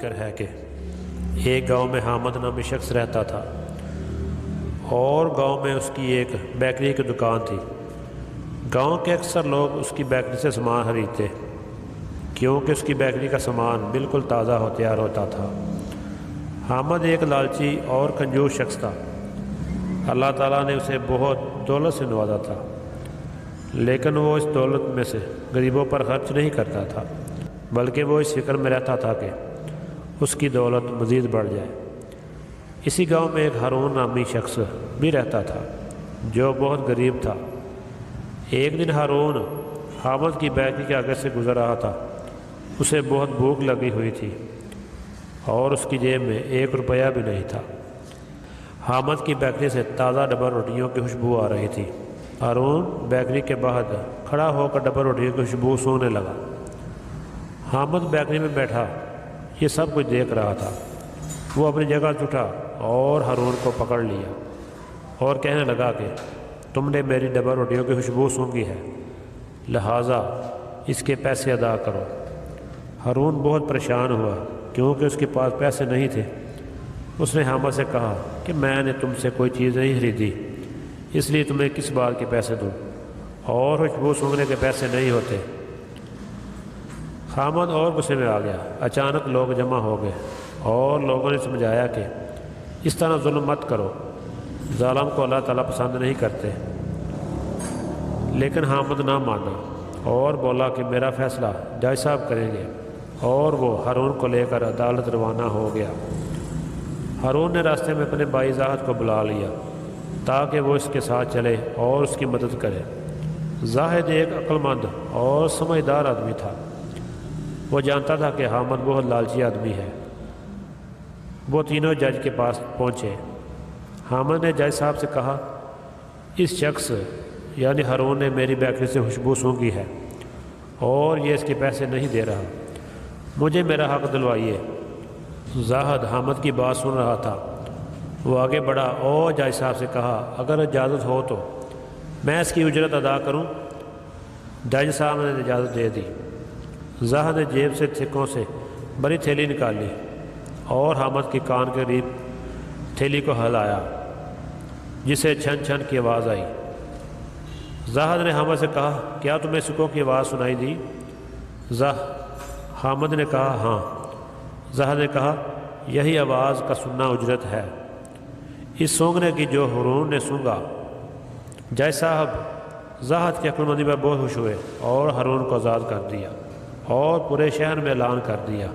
ذکر ہے کہ ایک گاؤں میں حامد نامی شخص رہتا تھا اور گاؤں میں اس کی ایک بیکری کی دکان تھی۔ گاؤں کے اکثر لوگ اس کی بیکری سے سامان خریدتے کیونکہ اس کی بیکری کا سامان بالکل تازہ تیار ہوتا تھا۔ حامد ایک لالچی اور کنجوس شخص تھا۔ اللہ تعالیٰ نے اسے بہت دولت سے نوازا تھا، لیکن وہ اس دولت میں سے غریبوں پر خرچ نہیں کرتا تھا، بلکہ وہ اس فکر میں رہتا تھا کہ اس کی دولت مزید بڑھ جائے۔ اسی گاؤں میں ایک ہارون نامی شخص بھی رہتا تھا جو بہت غریب تھا۔ ایک دن ہارون حامد کی بیکری کے آگے سے گزر رہا تھا۔ اسے بہت بھوک لگی ہوئی تھی اور اس کی جیب میں 1 روپیہ بھی نہیں تھا۔ حامد کی بیکری سے تازہ ڈبل روٹیوں کی خوشبو آ رہی تھی۔ ہارون بیکری کے باہر کھڑا ہو کر ڈبل روٹیوں کی خوشبو سونگنے لگا۔ حامد بیکری میں بیٹھا یہ سب کچھ دیکھ رہا تھا۔ وہ اپنی جگہ سے اٹھا اور ہارون کو پکڑ لیا اور کہنے لگا کہ تم نے میری ڈبل روٹیوں کی خوشبو سونگھی ہے، لہٰذا اس کے پیسے ادا کرو۔ ہارون بہت پریشان ہوا کیونکہ اس کے پاس پیسے نہیں تھے۔ اس نے حامد سے کہا کہ میں نے تم سے کوئی چیز نہیں خریدی، اس لیے تمہیں کس بات کے پیسے دوں، اور خوشبو سونگھنے کے پیسے نہیں ہوتے۔ حامد اور غصے میں آ گیا۔ اچانک لوگ جمع ہو گئے اور لوگوں نے سمجھایا کہ اس طرح ظلم مت کرو، ظالم کو اللہ تعالیٰ پسند نہیں کرتے۔ لیکن حامد نہ مانا اور بولا کہ میرا فیصلہ جج صاحب کریں گے، اور وہ ہارون کو لے کر عدالت روانہ ہو گیا۔ ہارون نے راستے میں اپنے بھائی زاہد کو بلا لیا تاکہ وہ اس کے ساتھ چلے اور اس کی مدد کرے۔ زاہد ایک عقل مند اور سمجھدار آدمی تھا۔ وہ جانتا تھا کہ حامد بہت لالچی آدمی ہے۔ وہ تینوں جج کے پاس پہنچے۔ حامد نے جج صاحب سے کہا، اس شخص یعنی ہارون نے میری بیکری سے خوشبو سونگھی ہے اور یہ اس کے پیسے نہیں دے رہا، مجھے میرا حق دلوائیے۔ زاہد حامد کی بات سن رہا تھا۔ وہ آگے بڑھا اور جج صاحب سے کہا، اگر اجازت ہو تو میں اس کی اجرت ادا کروں۔ جج صاحب نے اجازت دے دی۔ زاہد نے جیب سے سکوں سے بڑی تھیلی نکالی اور حامد کے کان کے قریب تھیلی کو ہلایا، جسے چھن چھن کی آواز آئی۔ زاہد نے حامد سے کہا، کیا تمہیں سکوں کی آواز سنائی دی؟ حامد نے کہا، ہاں۔ زاہد نے کہا، یہی آواز کا سننا اجرت ہے، اس سونگنے کی جو ہارون نے سونگا۔ جج صاحب زاہد کی عقل مندی پر بہت خوش ہوئے اور ہارون کو آزاد کر دیا اور پورے شہر میں اعلان کر دیا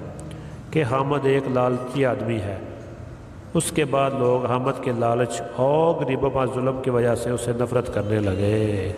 کہ حامد ایک لالچی آدمی ہے۔ اس کے بعد لوگ حامد کے لالچ اور غریبوں پر ظلم کی وجہ سے اسے نفرت کرنے لگے۔